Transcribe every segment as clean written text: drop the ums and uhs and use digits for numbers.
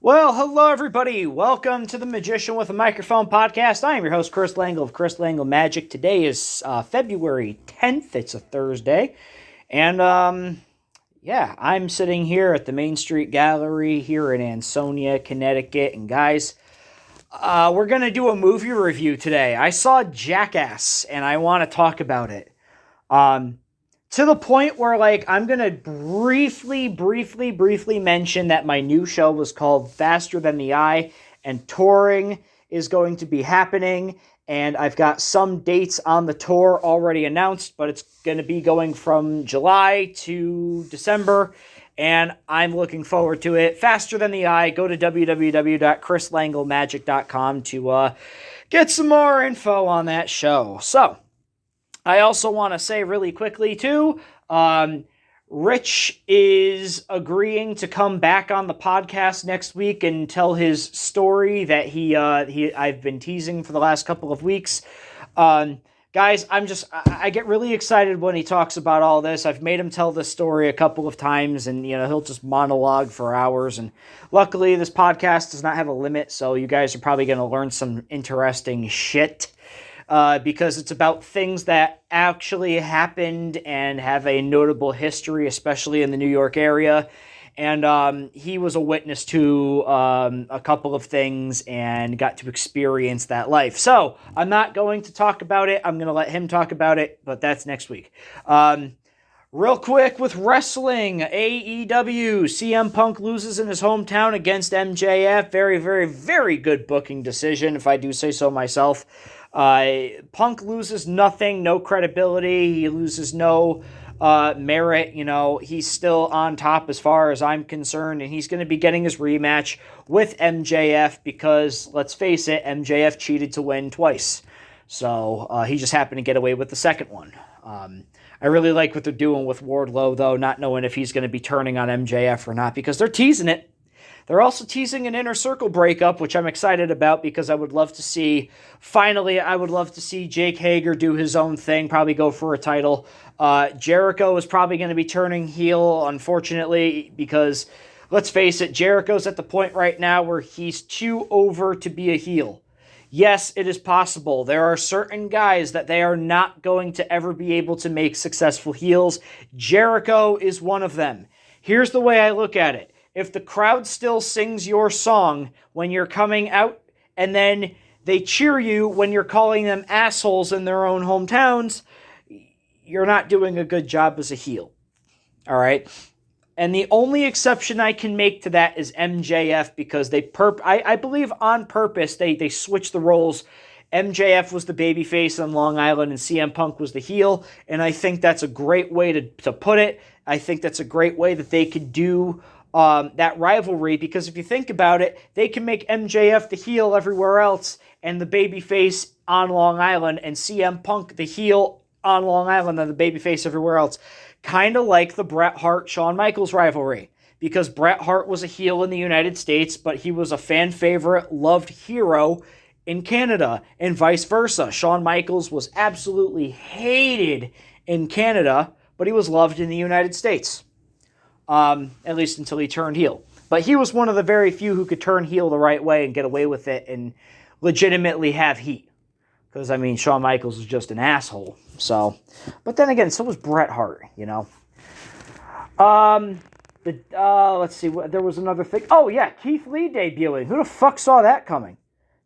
Well, hello everybody. Welcome to the Magician with a Microphone podcast. I am your host, Chris Langle of Chris Langle Magic. Today is February 10th. It's a Thursday. And, I'm sitting here at the Main Street Gallery here in Ansonia, Connecticut. And guys, we're going to do a movie review today. I saw Jackass, and I want to talk about it. To the point where, I'm going to briefly mention that my new show was called Faster Than the Eye, and touring is going to be happening, and I've got some dates on the tour already announced, but it's going to be going from July to December, and I'm looking forward to it. Faster Than the Eye, go to www.chrislanglemagic.com to get some more info on that show. So, I also want to say really quickly, too, Rich is agreeing to come back on the podcast next week and tell his story that I've been teasing for the last couple of weeks. Guys, I get really excited when he talks about all this. I've made him tell this story a couple of times, and, he'll just monologue for hours. And luckily, this podcast does not have a limit, so you guys are probably going to learn some interesting shit. Because it's about things that actually happened and have a notable history, especially in the New York area. And he was a witness to a couple of things and got to experience that life. So I'm not going to talk about it. I'm going to let him talk about it, but that's next week. Real quick with wrestling, AEW, CM Punk loses in his hometown against MJF. Very, very, very good booking decision, if I do say so myself. Punk loses nothing, no credibility. He loses no merit. He's still on top as far as I'm concerned, and he's going to be getting his rematch with MJF because, let's face it, MJF cheated to win twice. So he just happened to get away with the second one. I really like what they're doing with Wardlow, though, not knowing if he's going to be turning on MJF or not, because they're teasing it. They're also teasing an Inner Circle breakup, which I'm excited about because I would love to see Jake Hager do his own thing, probably go for a title. Jericho is probably going to be turning heel, unfortunately, because, let's face it, Jericho's at the point right now where he's too over to be a heel. Yes, it is possible. There are certain guys that they are not going to ever be able to make successful heels. Jericho is one of them. Here's the way I look at it. If the crowd still sings your song when you're coming out, and then they cheer you when you're calling them assholes in their own hometowns, you're not doing a good job as a heel. All right? And the only exception I can make to that is MJF, because I believe on purpose they switched the roles. MJF was the babyface on Long Island and CM Punk was the heel, and I think that's a great way to put it. I think that's a great way that they could do that rivalry, because if you think about it, they can make MJF the heel everywhere else and the babyface on Long Island, and CM Punk the heel on Long Island and the babyface everywhere else. Kind of like the Bret Hart-Shawn Michaels rivalry, because Bret Hart was a heel in the United States, but he was a fan favorite, loved hero in Canada, and vice versa. Shawn Michaels was absolutely hated in Canada, but he was loved in the United States. At least until he turned heel. But he was one of the very few who could turn heel the right way and get away with it and legitimately have heat. Because, Shawn Michaels was just an asshole. So, but then again, so was Bret Hart, Let's see, there was another thing. Oh, yeah, Keith Lee debuting. Who the fuck saw that coming?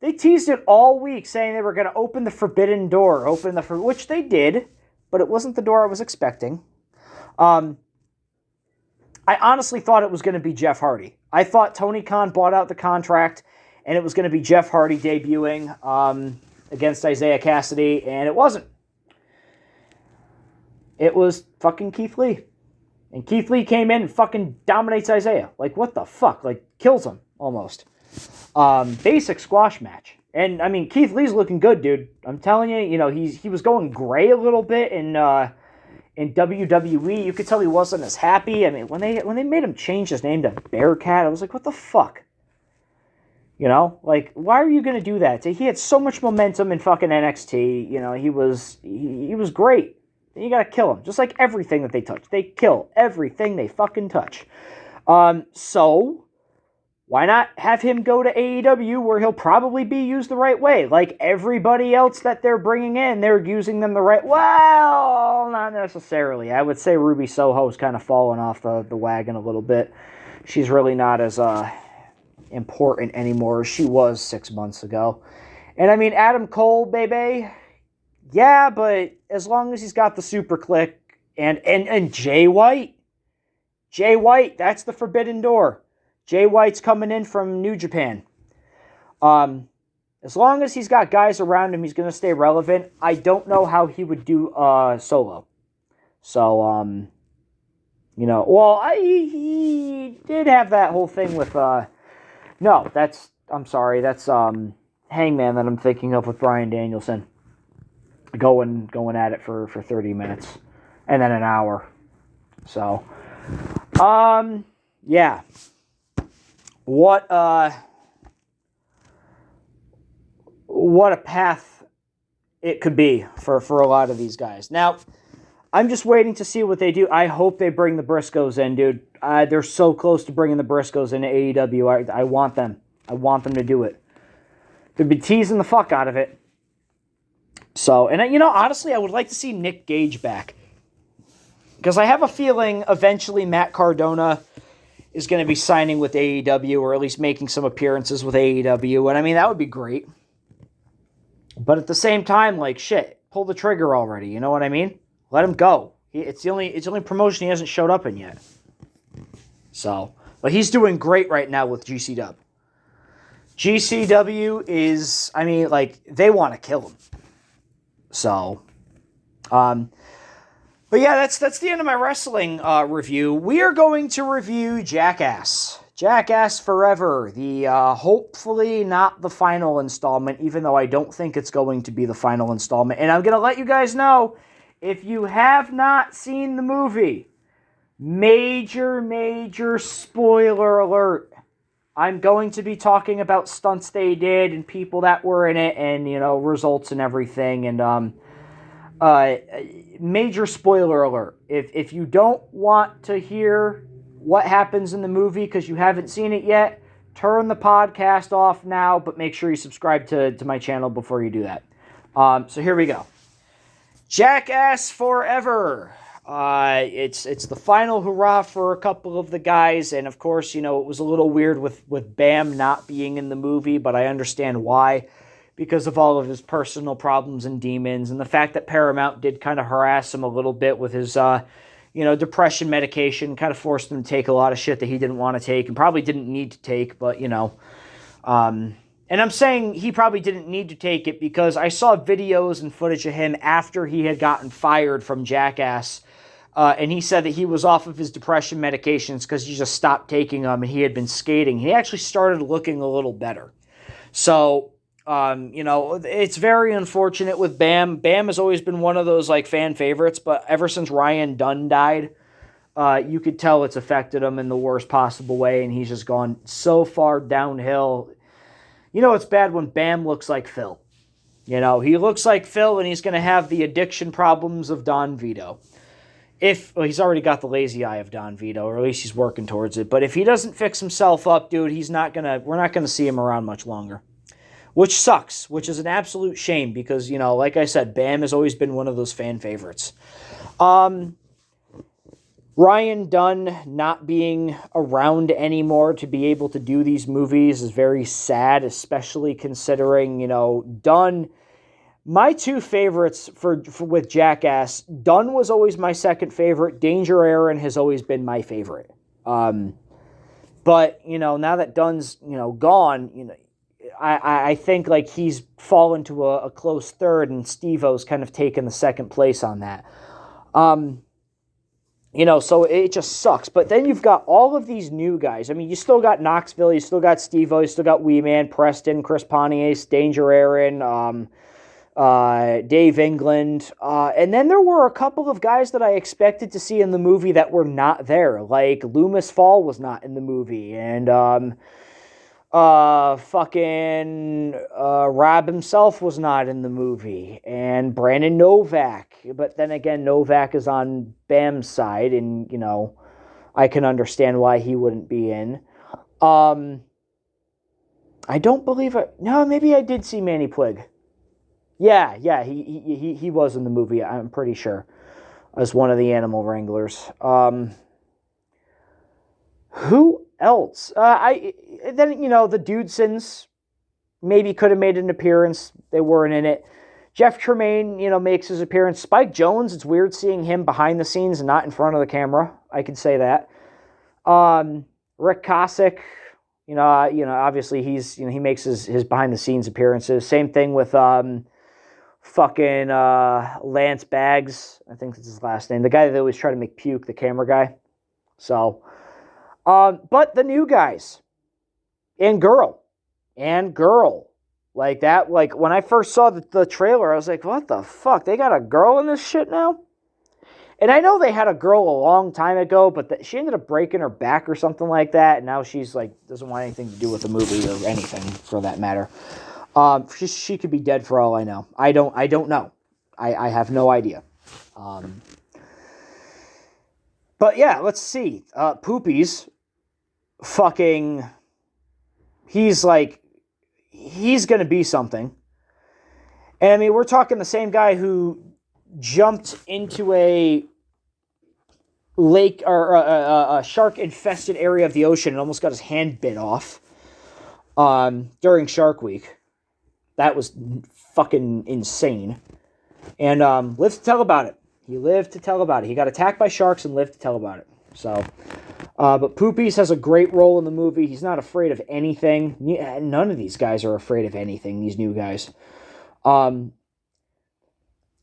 They teased it all week, saying they were going to open the forbidden door, which they did, but it wasn't the door I was expecting. I honestly thought it was going to be Jeff Hardy. I thought Tony Khan bought out the contract, and it was going to be Jeff Hardy debuting against Isaiah Cassidy, and it wasn't. It was fucking Keith Lee. And Keith Lee came in and fucking dominates Isaiah. What the fuck? Kills him, almost. Basic squash match. And, Keith Lee's looking good, dude. I'm telling you, he was going gray a little bit in WWE. You could tell he wasn't as happy. When they made him change his name to Bearcat, I was like, what the fuck? Why are you going to do that? He had so much momentum in fucking NXT. He was great. You got to kill him. Just like everything that they touch. They kill everything they fucking touch. So, why not have him go to AEW where he'll probably be used the right way? Like everybody else that they're bringing in, they're using them the right... Well, not necessarily. I would say Ruby Soho's kind of fallen off the wagon a little bit. She's really not as important anymore as she was 6 months ago. And I mean, Adam Cole, baby, yeah, but as long as he's got the super click and Jay White. Jay White, that's the forbidden door. Jay White's coming in from New Japan. As long as he's got guys around him, he's going to stay relevant. I don't know how he would do solo. So, he did have that whole thing with, that's Hangman that I'm thinking of with Bryan Danielson. Going at it for 30 minutes. And then an hour. So, yeah. What a path it could be for a lot of these guys. Now, I'm just waiting to see what they do. I hope they bring the Briscoes in, dude. They're so close to bringing the Briscoes into AEW. I want them. I want them to do it. They'd be teasing the fuck out of it. So, and honestly, I would like to see Nick Gage back. Because I have a feeling eventually Matt Cardona is going to be signing with AEW, or at least making some appearances with AEW, and I mean, that would be great. But at the same time, like, shit, pull the trigger already, you know what I mean? Let him go. It's the only promotion he hasn't showed up in yet. So, but he's doing great right now with GCW. GCW is, I mean, like, they want to kill him. So, but yeah, that's the end of my wrestling review. We are going to review Jackass. Jackass Forever. The hopefully not the final installment, even though I don't think it's going to be the final installment. And I'm going to let you guys know, if you have not seen the movie, major spoiler alert. I'm going to be talking about stunts they did and people that were in it and, results and everything. And, major spoiler alert. If you don't want to hear what happens in the movie because you haven't seen it yet, turn the podcast off now, but make sure you subscribe to my channel before you do that. So here we go. Jackass Forever. It's the final hurrah for a couple of the guys, and of course, it was a little weird with Bam not being in the movie, but I understand why. Because of all of his personal problems and demons, and the fact that Paramount did kind of harass him a little bit with his, depression medication, kind of forced him to take a lot of shit that he didn't want to take, and probably didn't need to take, but, and I'm saying he probably didn't need to take it because I saw videos and footage of him after he had gotten fired from Jackass, and he said that he was off of his depression medications because he just stopped taking them, and he had been skating. He actually started looking a little better. So... it's very unfortunate with Bam. Bam has always been one of those fan favorites, but ever since Ryan Dunn died, you could tell it's affected him in the worst possible way, and he's just gone so far downhill. It's bad when Bam looks like Phil. He looks like Phil, and he's going to have the addiction problems of Don Vito. He's already got the lazy eye of Don Vito, or at least he's working towards it. But if he doesn't fix himself up, dude, we're not going to see him around much longer. Which sucks, which is an absolute shame because, like I said, Bam has always been one of those fan favorites. Ryan Dunn not being around anymore to be able to do these movies is very sad, especially considering, Dunn. My two favorites for with Jackass, Dunn was always my second favorite. Danger Aaron has always been my favorite. But, now that Dunn's, gone, I think he's fallen to a close third, and Steve-O's kind of taken the second place on that. So it just sucks. But then you've got all of these new guys. I mean, you still got Knoxville, you still got Steve-O, you still got Wee Man, Preston, Chris Pontius, Danger Aaron, Dave England. And then there were a couple of guys that I expected to see in the movie that were not there. Like Loomis Fall was not in the movie, and Rob himself was not in the movie, and Brandon Novak. But then again, Novak is on Bam's side, and, I can understand why he wouldn't be in. I don't believe it. No, maybe I did see Manny Plig. Yeah, he was in the movie, I'm pretty sure, as one of the animal wranglers. Who else? The Dudesons maybe could have made an appearance. They weren't in it. Jeff Tremaine, makes his appearance. Spike Jonze, it's weird seeing him behind the scenes and not in front of the camera. I can say that. Rick Kosick, obviously he makes his behind the scenes appearances. Same thing with Lance Baggs. I think that's his last name. The guy that always try to make puke, the camera guy. So, but the new guys and girl. Like that, like when I first saw the trailer, I was like, what the fuck? They got a girl in this shit now? And I know they had a girl a long time ago, but she ended up breaking her back or something like that, and now she's like, doesn't want anything to do with the movie or anything for that matter. She could be dead for all I know. I don't know. I have no idea. But yeah, let's see. Poopies, fucking, he's going to be something. And I mean, we're talking the same guy who jumped into a lake or a shark-infested area of the ocean and almost got his hand bit off during Shark Week. That was fucking insane. And lived to tell about it. He lived to tell about it. He got attacked by sharks and lived to tell about it. So, but Poopies has a great role in the movie. He's not afraid of anything. None of these guys are afraid of anything, these new guys. I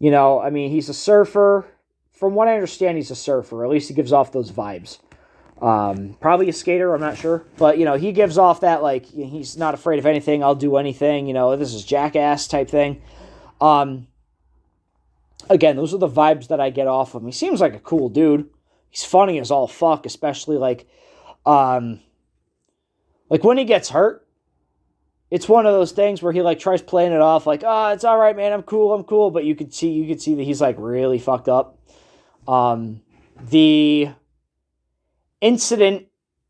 mean, he's a surfer. From what I understand, he's a surfer. At least he gives off those vibes. Probably a skater, I'm not sure. But, he gives off that, like, he's not afraid of anything. I'll do anything. This is Jackass type thing. Again, those are the vibes that I get off of him. He seems like a cool dude. He's funny as all fuck, especially, like when he gets hurt. It's one of those things where he, like, tries playing it off, like, oh, it's all right, man, I'm cool. But you could see that he's, like, really fucked up. The incident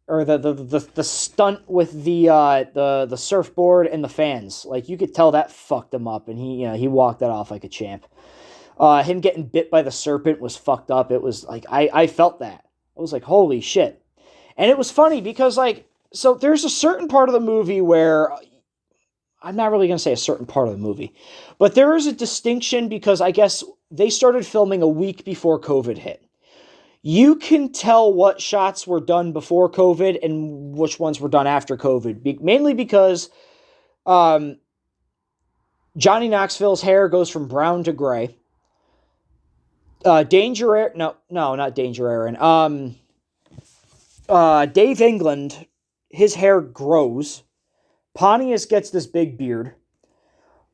or the stunt with the surfboard and the fans, like, you could tell that fucked him up, and he walked that off like a champ. Him getting bit by the serpent was fucked up. It was like, I felt that. I was like, holy shit. And it was funny because, like, so there's a certain part of the movie where, I'm not really going to say a certain part of the movie, but there is a distinction because I guess they started filming a week before COVID hit. You can tell what shots were done before COVID and which ones were done after COVID, mainly because Johnny Knoxville's hair goes from brown to gray. Not Danger Aaron. Dave England, his hair grows. Pontius gets this big beard.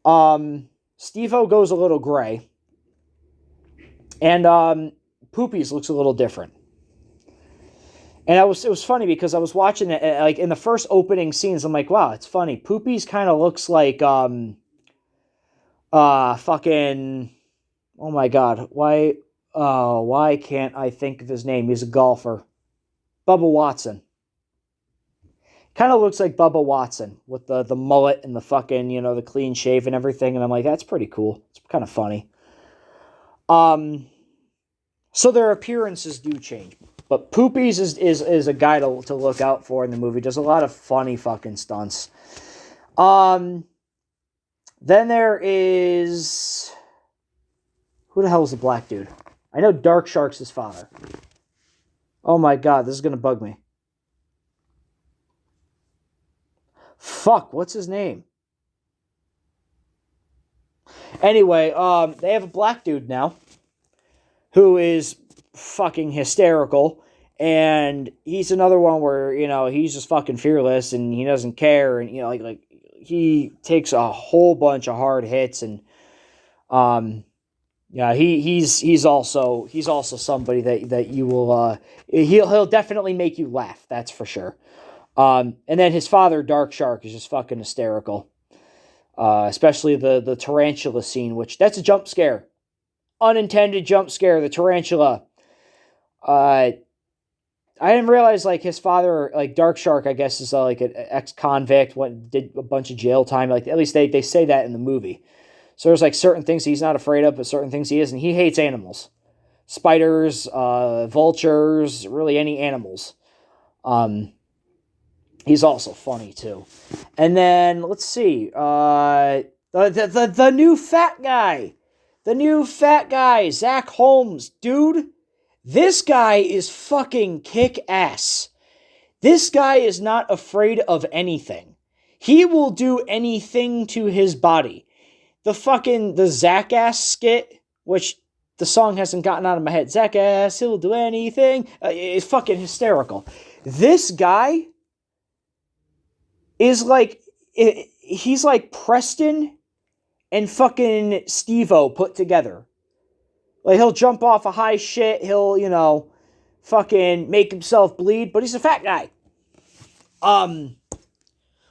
Steve-O goes a little gray. And Poopies looks a little different. And it was funny because I was watching it, like, in the first opening scenes, I'm like, wow, it's funny. Poopies kind of looks like, fucking, oh my god, why can't I think of his name? He's a golfer. Bubba Watson. Kind of looks like Bubba Watson with the mullet and the fucking, the clean shave and everything. And I'm like, that's pretty cool. It's kind of funny. So their appearances do change. But Poopies is a guy to look out for in the movie. Does a lot of funny fucking stunts. Then there is... Who the hell is the black dude? I know Dark Shark's his father. Oh my god, this is going to bug me. Fuck, what's his name? Anyway, they have a black dude now who is fucking hysterical, and he's another one where, he's just fucking fearless and he doesn't care, and like he takes a whole bunch of hard hits, and yeah, he's also somebody that you will he'll definitely make you laugh, that's for sure. And then his father, Dark Shark, is just fucking hysterical. Especially the tarantula scene, which that's a jump scare. Unintended jump scare, the tarantula. I didn't realize like his father, like Dark Shark, I guess is like an ex-convict, did a bunch of jail time. Like at least they say that in the movie. So there's like certain things he's not afraid of, but certain things he is, and he hates animals, spiders, vultures, really any animals. He's also funny too. And then let's see, the new fat guy, Zach Holmes, dude. This guy is fucking kick-ass. This guy is not afraid of anything. He will do anything to his body. The Jackass skit, which the song hasn't gotten out of my head. Jackass, he'll do anything. It's fucking hysterical. This guy is like, he's like Preston and fucking Steve-O put together. Like, he'll jump off a high shit, he'll, fucking make himself bleed, but he's a fat guy.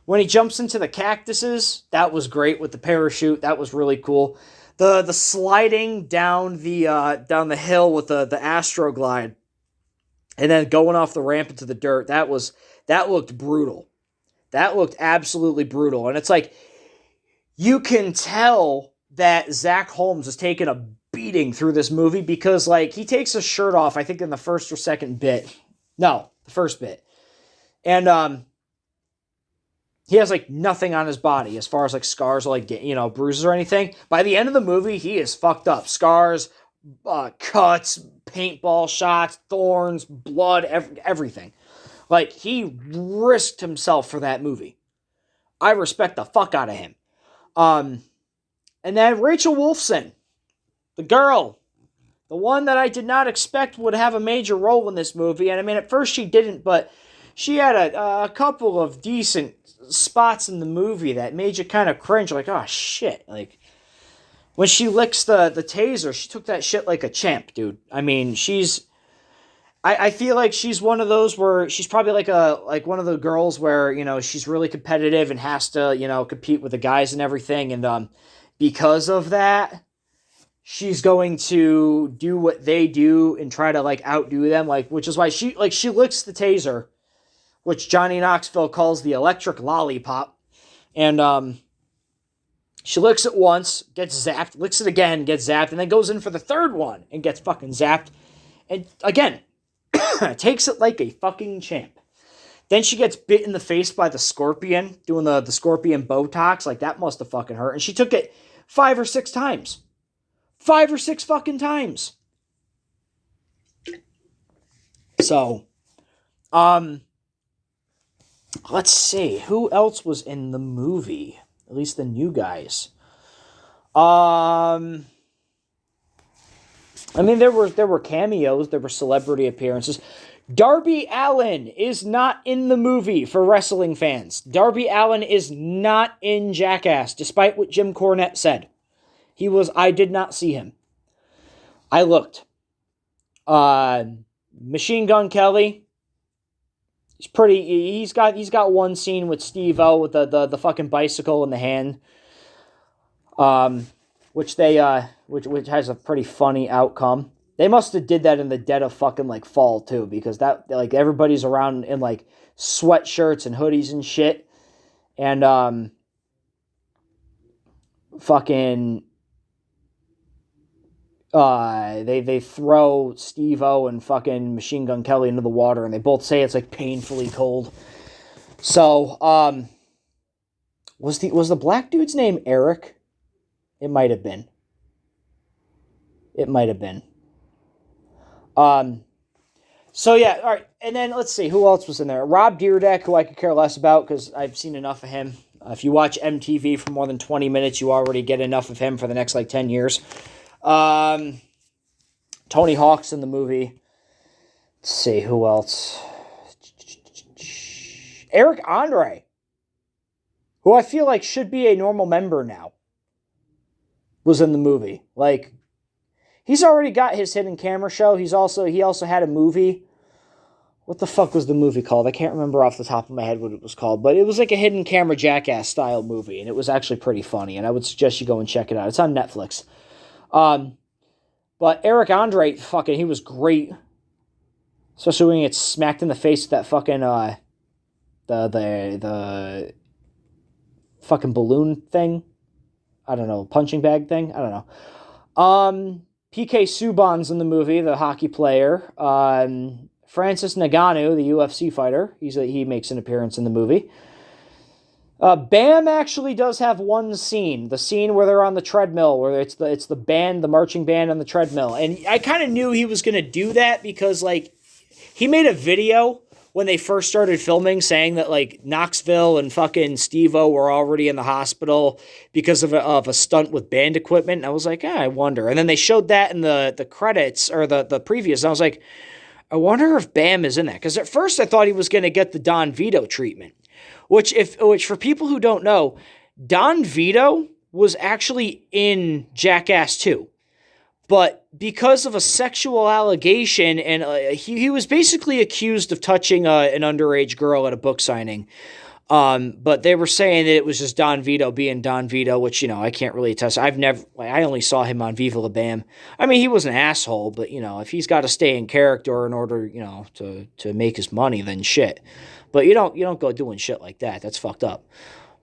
When he jumps into the cactuses, that was great with the parachute, that was really cool. The sliding down the hill with the Astroglide, and then going off the ramp into the dirt, that looked brutal. That looked absolutely brutal. And it's like, you can tell that Zach Holmes is taking a beating through this movie because, like, he takes his shirt off, I think in the first or second bit. No, the first bit. And, he has, like, nothing on his body as far as, like, scars or, like, bruises or anything. By the end of the movie, he is fucked up. Scars, cuts, paintball shots, thorns, blood, everything. Like, he risked himself for that movie. I respect the fuck out of him. And then Rachel Wolfson, the girl, the one that I did not expect would have a major role in this movie. And I mean, at first she didn't, but she had a couple of decent spots in the movie that made you kind of cringe. Like, oh shit. Like, when she licks the taser, she took that shit like a champ, dude. I mean, I feel like she's one of those where she's probably like one of the girls where, she's really competitive and has to, compete with the guys and everything. And because of that, she's going to do what they do and try to like outdo them. Like, which is why she licks the taser, which Johnny Knoxville calls the electric lollipop. And she licks it once, gets zapped, licks it again, gets zapped, and then goes in for the third one and gets fucking zapped. And again, takes it like a fucking champ. Then she gets bit in the face by the scorpion, doing the scorpion Botox. Like, that must have fucking hurt. And she took it 5 or 6 times. 5 or 6 fucking times. So, let's see. Who else was in the movie? At least the new guys. I mean, there were cameos, there were celebrity appearances. Darby Allin is not in the movie for wrestling fans. Darby Allin is not in Jackass, despite what Jim Cornette said. I did not see him. I looked. Machine Gun Kelly. He's got one scene with Steve-O with the fucking bicycle in the hand. Which has a pretty funny outcome. They must have did that in the dead of fucking like fall too, because that like everybody's around in like sweatshirts and hoodies and shit, and fucking they throw Steve-O and fucking Machine Gun Kelly into the water, and they both say it's like painfully cold. So was the black dude's name Eric? It might have been. So yeah, all right. And then let's see, who else was in there? Rob Dyrdek, who I could care less about because I've seen enough of him. If you watch MTV for more than 20 minutes, you already get enough of him for the next like 10 years. Tony Hawk's in the movie. Let's see, who else? Eric Andre, who I feel like should be a normal member now, was in the movie. Like, he's already got his hidden camera show. He also had a movie. What the fuck was the movie called? I can't remember off the top of my head what it was called, but it was like a hidden camera Jackass style movie, and it was actually pretty funny, and I would suggest you go and check it out. It's on Netflix. But Eric Andre, fucking, he was great. Especially when he gets smacked in the face with that fucking, the fucking balloon thing. I don't know, punching bag thing? I don't know. PK Subban's in the movie, the hockey player. Francis Ngannou, the UFC fighter, he makes an appearance in the movie. Bam actually does have one scene, the scene where they're on the treadmill, where it's the band, the marching band on the treadmill. And I kind of knew he was going to do that because, like, he made a video when they first started filming saying that, like, Knoxville and fucking Steve-O were already in the hospital because of a stunt with band equipment. And I was like, I wonder. And then they showed that in the credits, or the previews, and I was like, I wonder if Bam is in that. Because at first I thought he was going to get the Don Vito treatment. Which for people who don't know, Don Vito was actually in Jackass 2. But because of a sexual allegation, and he was basically accused of touching an underage girl at a book signing. But they were saying that it was just Don Vito being Don Vito, which, I can't really attest. I only saw him on Viva La Bam. I mean, he was an asshole, but, if he's got to stay in character in order, to make his money, then shit. But you don't go doing shit like that. That's fucked up.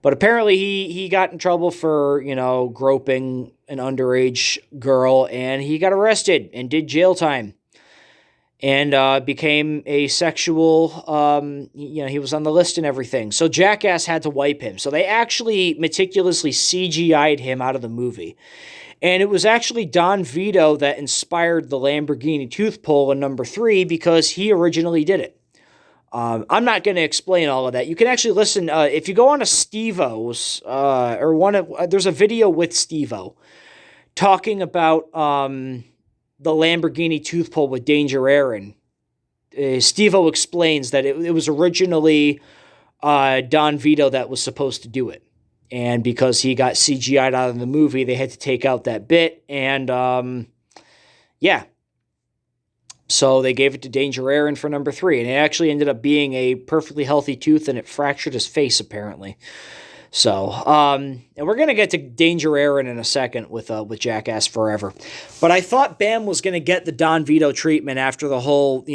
But apparently he got in trouble for, groping an underage girl, and he got arrested and did jail time. And became a sexual, he was on the list and everything. So Jackass had to wipe him. So they actually meticulously CGI'd him out of the movie. And it was actually Don Vito that inspired the Lamborghini tooth pull in number 3 because he originally did it. I'm not going to explain all of that. You can actually listen, if you go on to Steve-O's, there's a video with Steve-O talking about the Lamborghini tooth pull with Danger Aaron. Steve-O explains that it was originally Don Vito that was supposed to do it. And because he got CGI'd out of the movie, they had to take out that bit. And, yeah. So they gave it to Danger Aaron for number 3. And it actually ended up being a perfectly healthy tooth, and it fractured his face, apparently. So, and we're going to get to Danger Aaron in a second with Jackass Forever. But I thought Bam was going to get the Don Vito treatment after the whole,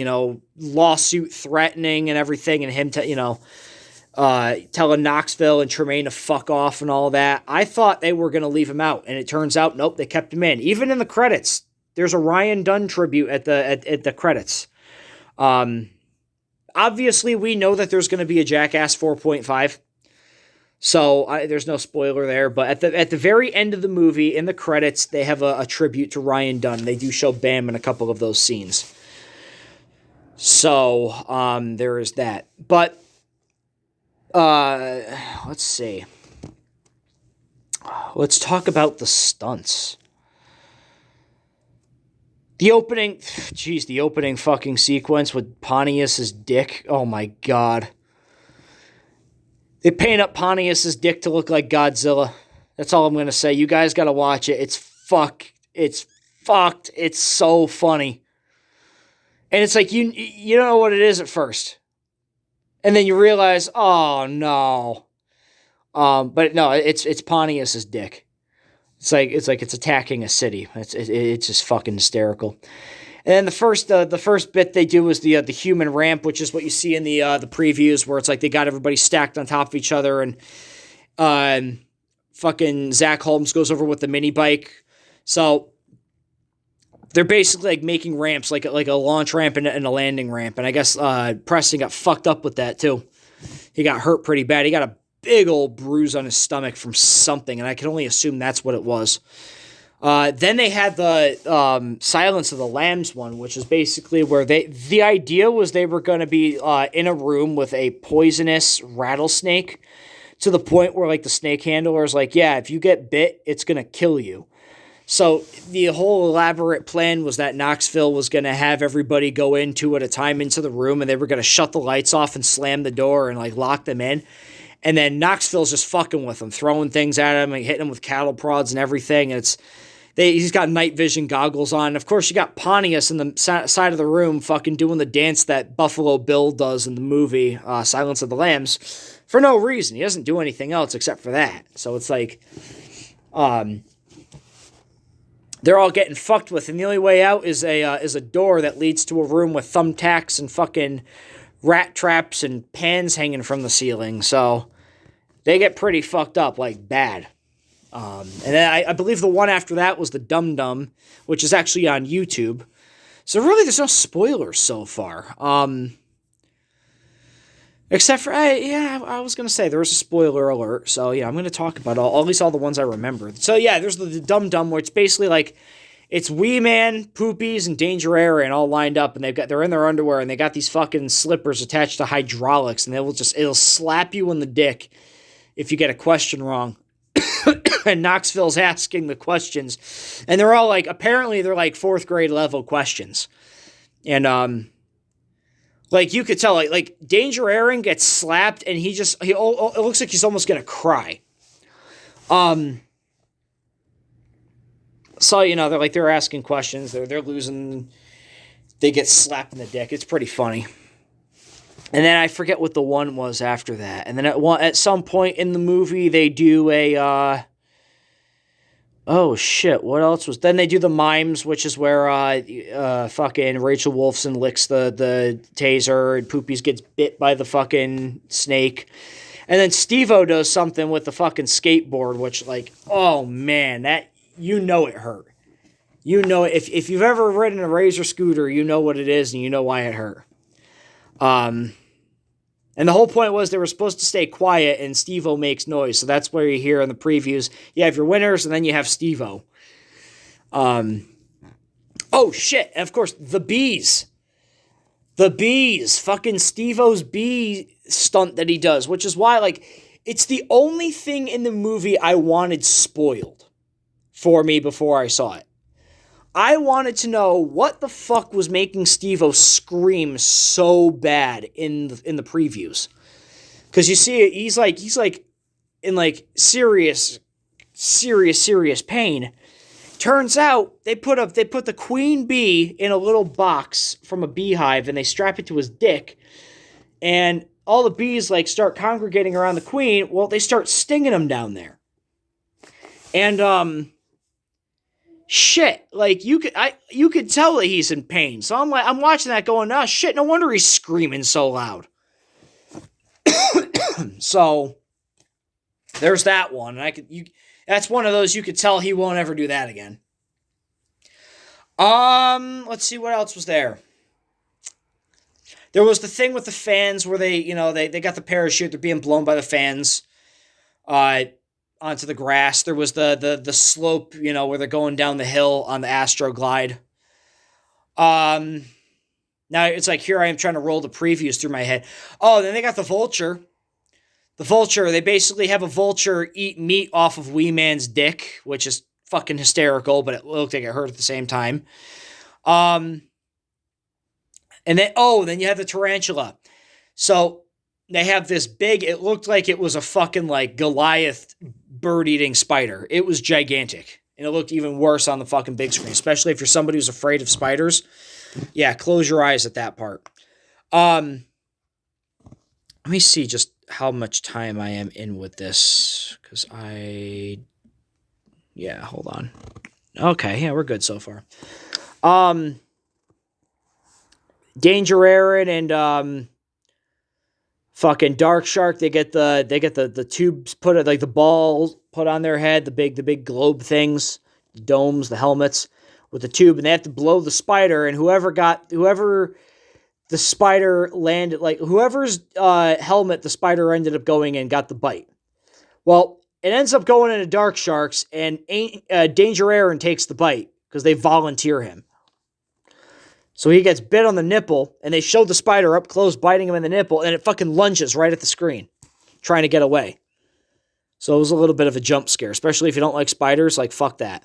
lawsuit threatening and everything, and him telling Knoxville and Tremaine to fuck off and all that. I thought they were going to leave him out, and it turns out, nope, they kept him in. Even in the credits, there's a Ryan Dunn tribute at the credits. Obviously, we know that there's going to be a Jackass 4.5. So there's no spoiler there, but at the very end of the movie, in the credits, they have a tribute to Ryan Dunn. They do show Bam in a couple of those scenes. So there is that. But let's see. Let's talk about the stunts. The opening fucking sequence with Pontius's dick. Oh my god. They paint up Pontius's dick to look like Godzilla. That's all I'm going to say. You guys got to watch it. It's fucked. It's so funny. And it's like, you don't know what it is at first. And then you realize, oh no. But no, it's Pontius's dick. It's like it's attacking a city. It's just fucking hysterical. And then the first bit they do is the human ramp, which is what you see in the previews, where it's like they got everybody stacked on top of each other, and fucking Zach Holmes goes over with the mini bike. So they're basically like making ramps, like a launch ramp and a landing ramp. And I guess Preston got fucked up with that too. He got hurt pretty bad. He got a big old bruise on his stomach from something, and I can only assume that's what it was. Then they had the Silence of the Lambs one, which is basically where the idea was they were going to be in a room with a poisonous rattlesnake, to the point where like the snake handler is like, yeah, if you get bit, it's going to kill you. So the whole elaborate plan was that Knoxville was going to have everybody go in 2 at a time into the room, and they were going to shut the lights off and slam the door and like lock them in. And then Knoxville's just fucking with them, throwing things at him and hitting him with cattle prods and everything. And he's got night vision goggles on. Of course, you got Pontius in the side of the room fucking doing the dance that Buffalo Bill does in the movie Silence of the Lambs for no reason. He doesn't do anything else except for that. So it's like, they're all getting fucked with, and the only way out is a door that leads to a room with thumbtacks and fucking rat traps and pans hanging from the ceiling. So they get pretty fucked up, like bad. And then I believe the one after that was the Dum Dum, which is actually on YouTube. So really, there's no spoilers so far. Except for, I was going to say, there was a spoiler alert. So, yeah, I'm going to talk about at least all the ones I remember. So, yeah, there's the Dum Dum, where it's basically like, it's Wee Man, Poopies, and Danger Aaron all lined up, and they're in their underwear, and they got these fucking slippers attached to hydraulics, and it'll slap you in the dick if you get a question wrong. And Knoxville's asking the questions, and they're all like, apparently they're like 4th grade level questions. And, like, you could tell, like Danger Aaron gets slapped, and it looks like he's almost gonna cry. So, they're asking questions, they're losing, they get slapped in the dick. It's pretty funny. And then I forget what the one was after that. And then at some point in the movie, they do oh shit, what else was... Then they do the mimes, which is where fucking Rachel Wolfson licks the taser, and Poopies gets bit by the fucking snake. And then Steve-O does something with the fucking skateboard, which, like, oh man, that... it hurt. If you've ever ridden a Razor scooter, you know what it is, and you know why it hurt. And the whole point was they were supposed to stay quiet, and Steve-O makes noise. So that's where you hear in the previews, you have your winners, and then you have Steve-O. Oh, shit. And, of course, the bees. The bees. Fucking Steve-O's bee stunt that he does, which is why, like, it's the only thing in the movie I wanted spoiled for me before I saw it. I wanted to know what the fuck was making Steve-O scream so bad in the previews. Because you see it, he's like in like serious pain. Turns out they put the queen bee in a little box from a beehive, and they strap it to his dick, and all the bees like start congregating around the queen. Well, they start stinging him down there. And shit, like you could tell that he's in pain. So I'm watching that going, oh shit, no wonder he's screaming so loud. So there's that one. That's one of those you could tell he won't ever do that again. Let's see what else was there. There was the thing with the fans where they got the parachute, they're being blown by the fans. Onto the grass. There was the slope, where they're going down the hill on the Astro Glide. Now it's like, here I am trying to roll the previews through my head. Oh, then they got the vulture. The vulture, they basically have a vulture eat meat off of Wee Man's dick, which is fucking hysterical, but it looked like it hurt at the same time. And then you have the tarantula. So they have this big, it looked like it was a fucking like Goliath bird-eating spider. It was gigantic. And it looked even worse on the fucking big screen, especially if you're somebody who's afraid of spiders. Yeah, close your eyes at that part. Let me see just how much time I am in with this. Because hold on. Okay, yeah, we're good so far. Danger Aaron and fucking Dark Shark, they get the tubes put, like the balls put on their head, the big globe things, the domes, the helmets with the tube, and they have to blow the spider, and whoever the spider landed, like whoever's helmet the spider ended up going in got the bite. Well, it ends up going into Dark Shark's, and Danger Aaron takes the bite because they volunteer him. So he gets bit on the nipple, and they show the spider up close biting him in the nipple, and it fucking lunges right at the screen, trying to get away. So it was a little bit of a jump scare, especially if you don't like spiders, like, fuck that.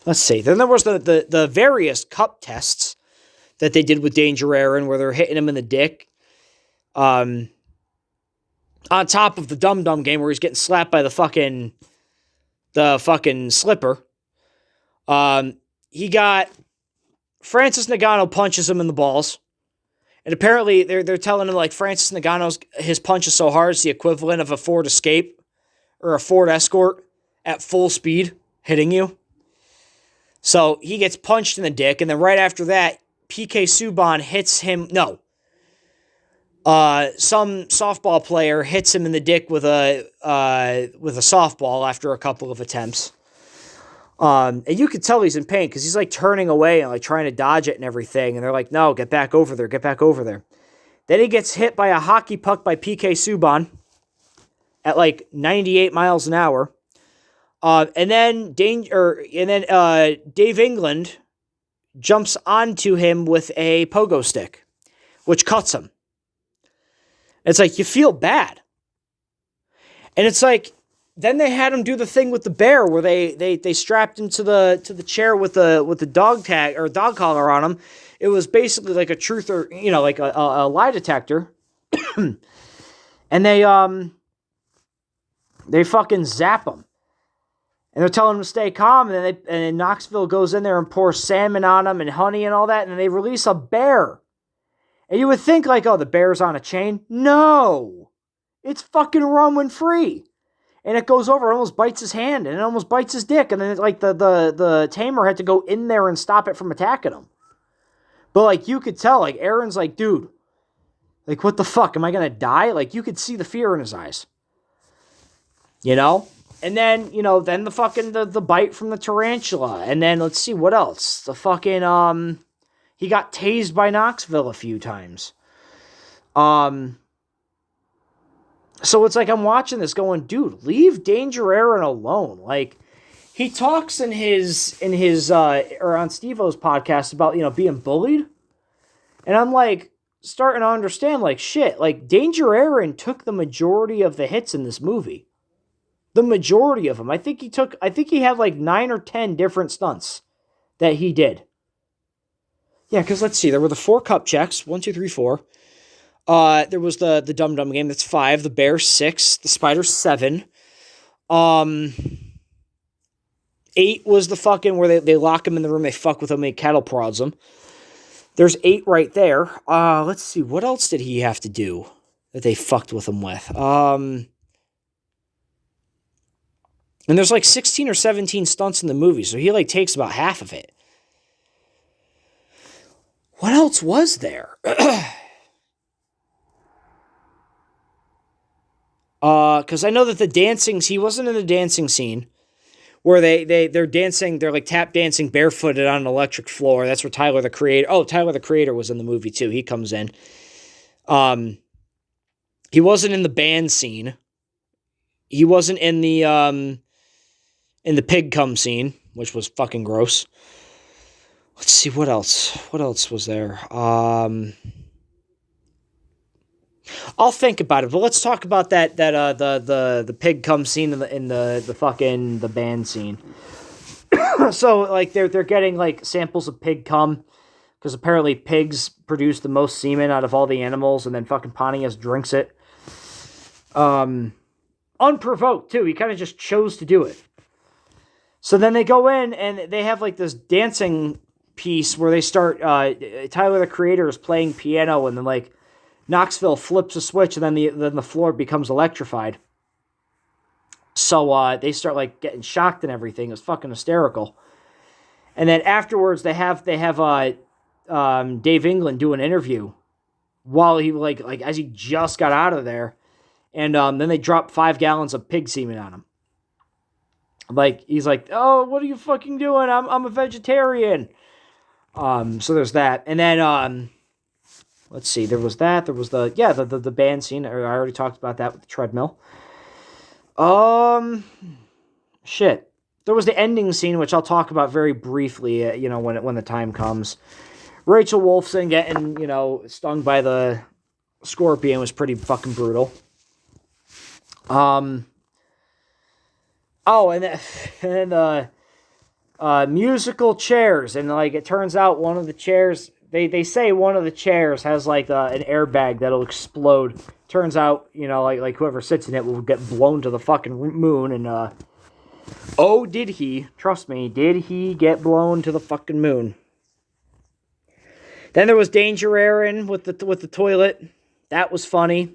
Let's see. Then there was the various cup tests that they did with Danger Aaron, where they're hitting him in the dick. On top of the Dum Dum game, where he's getting slapped by the fucking slipper. He got Francis Nagano punches him in the balls. And apparently they're telling him like Francis Nagano's his punch is so hard it's the equivalent of a Ford Escape. or a Ford Escort at full speed hitting you. So he gets punched in the dick, and then right after that, PK Subban hits him. No. Some softball player hits him in the dick with a softball after a couple of attempts. And you could tell he's in pain because he's like turning away and like trying to dodge it and everything. And they're like, no, get back over there, get back over there. Then he gets hit by a hockey puck by PK Subban at like 98 miles an hour. And then Dave England jumps onto him with a pogo stick, which cuts him. It's like, you feel bad. And it's like, then they had him do the thing with the bear where they strapped him to the chair with the dog tag or dog collar on him. It was basically like a truth or, like a lie detector. And they fucking zap him. And they're telling him to stay calm. And then Knoxville goes in there and pours salmon on him and honey and all that. And then they release a bear. And you would think like, oh, the bear's on a chain. No. It's fucking roaming free. And it goes over, it almost bites his hand, and it almost bites his dick. And then like the tamer had to go in there and stop it from attacking him. But like you could tell, like Aaron's like, dude, like what the fuck? Am I gonna die? Like you could see the fear in his eyes. And then, then the fucking the bite from the tarantula. And then let's see what else. The fucking he got tased by Knoxville a few times. So it's like I'm watching this going, dude, leave Danger Aaron alone. Like he talks in his or on Steve-O's podcast about, being bullied. And I'm like starting to understand like shit, like Danger Aaron took the majority of the hits in this movie. The majority of them. I think he had like 9 or 10 different stunts that he did. Yeah, because let's see, there were the 4 cup checks, 1, 2, 3, 4. There was the Dum Dum game, that's 5, the Bear 6, the Spider 7. 8 was the fucking where they lock him in the room, they fuck with him, they cattle prods him. There's 8 right there. Let's see, what else did he have to do that they fucked with him with? And there's like 16 or 17 stunts in the movie, so he like takes about half of it. What else was there? Because I know that the dancings, he wasn't in the dancing scene where they're dancing, they're like tap dancing barefooted on an electric floor. That's where Tyler the Creator was in the movie too. He comes in. He wasn't in the band scene. He wasn't in the pig cum scene, which was fucking gross. Let's see, what else? What else was there? I'll think about it, but let's talk about the pig cum scene in the fucking the band scene. So like they're getting like samples of pig cum because apparently pigs produce the most semen out of all the animals, and then fucking Pontius drinks it. Unprovoked too. He kind of just chose to do it. So then they go in and they have like this dancing piece where they start, Tyler the Creator is playing piano, and then like Knoxville flips a switch, and then the floor becomes electrified. So they start like getting shocked and everything. It's fucking hysterical. And then afterwards they have Dave England do an interview while he like as he just got out of there, and then they drop 5 gallons of pig semen on him. Like he's like, oh, what are you fucking doing? I'm a vegetarian. So there's that. And then, let's see, there was that. There was the band scene. I already talked about that with the treadmill. Shit. There was the ending scene, which I'll talk about very briefly, when the time comes. Rachel Wolfson getting, stung by the scorpion was pretty fucking brutal. And then musical chairs, and like it turns out one of the chairs, they say one of the chairs has like an airbag that'll explode. Turns out, like whoever sits in it will get blown to the fucking moon, and oh, did he? Trust me, did he get blown to the fucking moon? Then there was Danger Aaron with the toilet. That was funny.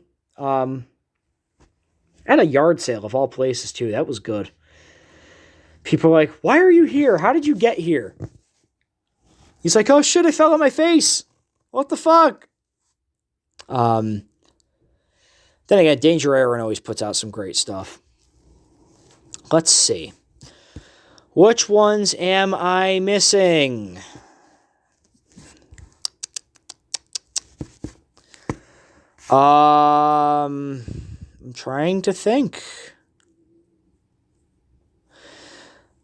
At a yard sale of all places, too. That was good. People are like, why are you here? How did you get here? He's like, oh shit, I fell on my face. What the fuck? Then again, Danger Aaron always puts out some great stuff. Let's see. Which ones am I missing? I'm trying to think.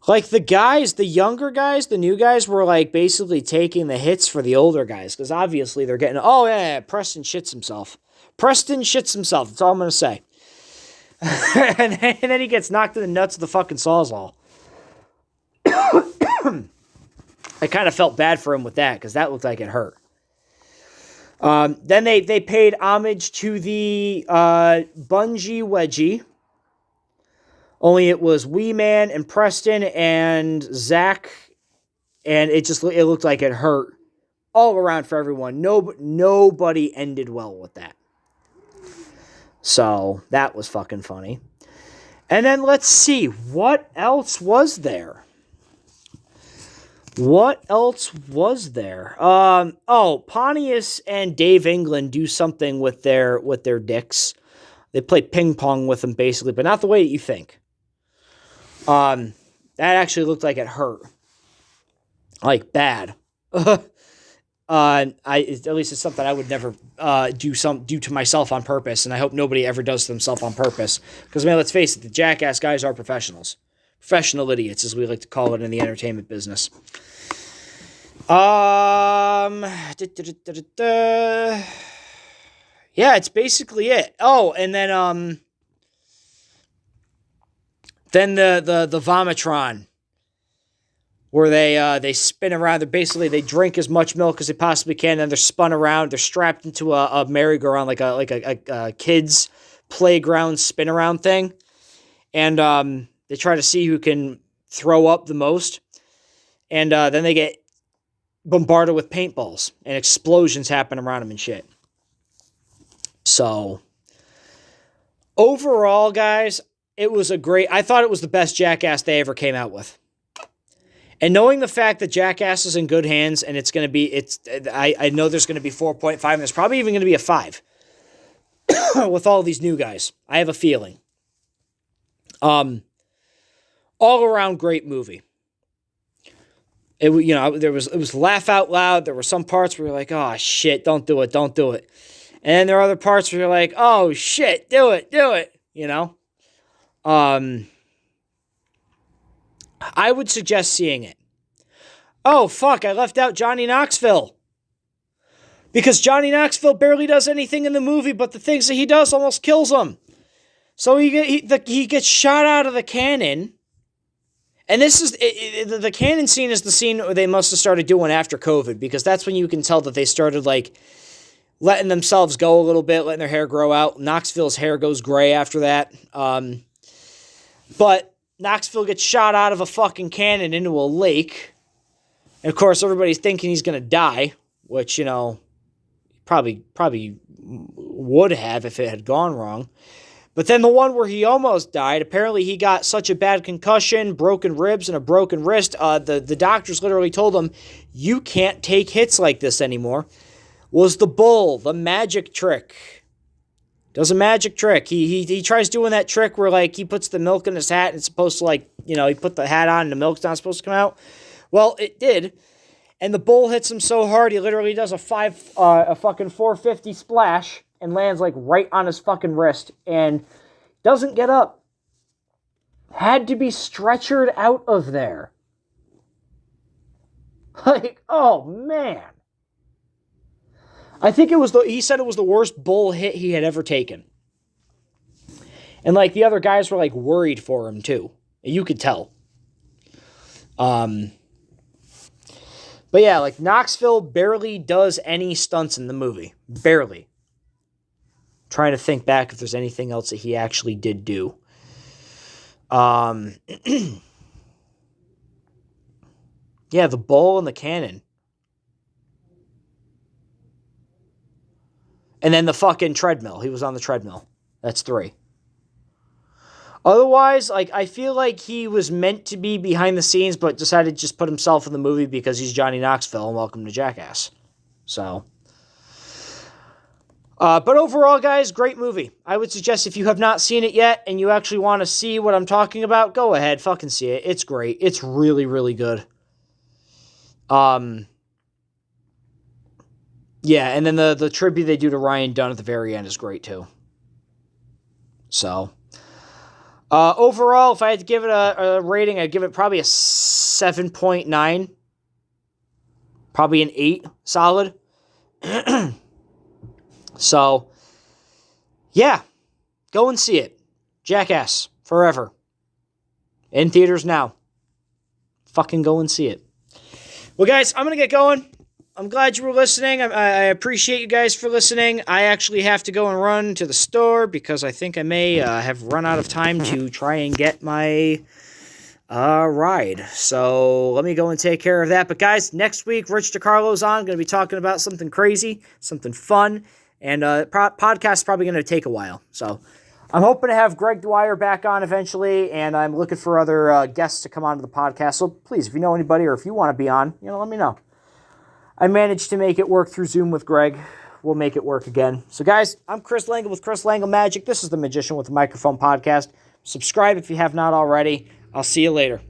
Like the guys, the younger guys, the new guys were like basically taking the hits for the older guys. Because obviously they're getting, oh yeah, Preston shits himself. Preston shits himself. That's all I'm going to say. and then he gets knocked in the nuts with the fucking Sawzall. I kind of felt bad for him with that because that looked like it hurt. Then they paid homage to the Bungee Wedgie. Only it was Wee Man and Preston and Zach. And it looked like it hurt all around for everyone. Nobody ended well with that. So that was fucking funny. And then let's see. What else was there? Pontius and Dave England do something with their dicks. They play ping pong with them basically, but not the way that you think. That actually looked like it hurt. Like bad. At least it's something I would never do to myself on purpose, and I hope nobody ever does to themselves on purpose. Because man, let's face it, the Jackass guys are professionals. Professional idiots, as we like to call it in the entertainment business. Yeah, it's basically it. Oh, and then the Vomitron, where they spin around. They drink as much milk as they possibly can, and they're spun around. They're strapped into a merry-go-round, like a kid's playground spin around thing, and they try to see who can throw up the most, and then they get bombarded with paintballs, and explosions happen around them and shit. So, overall, guys, I thought it was the best Jackass they ever came out with. And knowing the fact that Jackass is in good hands, and I know there's going to be 4.5, and there's probably even going to be a 5 with all these new guys. I have a feeling. All around great movie. It was laugh out loud. There were some parts where you're like, oh shit, don't do it. And then there are other parts where you're like, oh shit, do it. You know? I would suggest seeing it. Oh fuck, I left out Johnny Knoxville. Because Johnny Knoxville barely does anything in the movie, but the things that he does almost kills him. So he gets shot out of the cannon. And this is, the cannon scene is the scene they must have started doing after COVID, because that's when you can tell that they started, like, letting themselves go a little bit, letting their hair grow out. Knoxville's hair goes gray after that. But Knoxville gets shot out of a fucking cannon into a lake. And, of course, everybody's thinking he's going to die, which, probably would have if it had gone wrong. But then the one where he almost died, apparently he got such a bad concussion, broken ribs, and a broken wrist, the doctors literally told him, you can't take hits like this anymore, was the bull, the magic trick. Does a magic trick. He tries doing that trick where, like, he puts the milk in his hat, and it's supposed to, like, he put the hat on, and the milk's not supposed to come out. Well, it did. And the bull hits him so hard, he literally does a fucking 450 splash, and lands, like, right on his fucking wrist, and doesn't get up. Had to be stretchered out of there. Like, oh, man. I think he said it was the worst bull hit he had ever taken. And, like, the other guys were, like, worried for him, too. You could tell. But, yeah, like, Knoxville barely does any stunts in the movie. Barely. Trying to think back if there's anything else that he actually did do. Yeah, the bull and the cannon. And then the fucking treadmill. He was on the treadmill. That's 3. Otherwise, like, I feel like he was meant to be behind the scenes, but decided to just put himself in the movie because he's Johnny Knoxville and Welcome to Jackass. So, but overall, guys, great movie. I would suggest if you have not seen it yet and you actually want to see what I'm talking about, go ahead, fucking see it. It's great. It's really, really good. Yeah, and then the tribute they do to Ryan Dunn at the very end is great, too. So, overall, if I had to give it a rating, I'd give it probably a 7.9. Probably an 8, solid. So, yeah, go and see it. Jackass Forever. In theaters now. Fucking go and see it. Well, guys, I'm going to get going. I'm glad you were listening. I appreciate you guys for listening. I actually have to go and run to the store because I think I may have run out of time to try and get my ride. So let me go and take care of that. But guys, next week, Rich DiCarlo's on. Going to be talking about something crazy, something fun, and podcast's probably going to take a while. So I'm hoping to have Greg Dwyer back on eventually, and I'm looking for other guests to come onto the podcast. So please, if you know anybody or if you want to be on, let me know. I managed to make it work through Zoom with Greg. We'll make it work again. So, guys, I'm Chris Langle with Chris Langle Magic. This is the Magician with the Microphone podcast. Subscribe if you have not already. I'll see you later.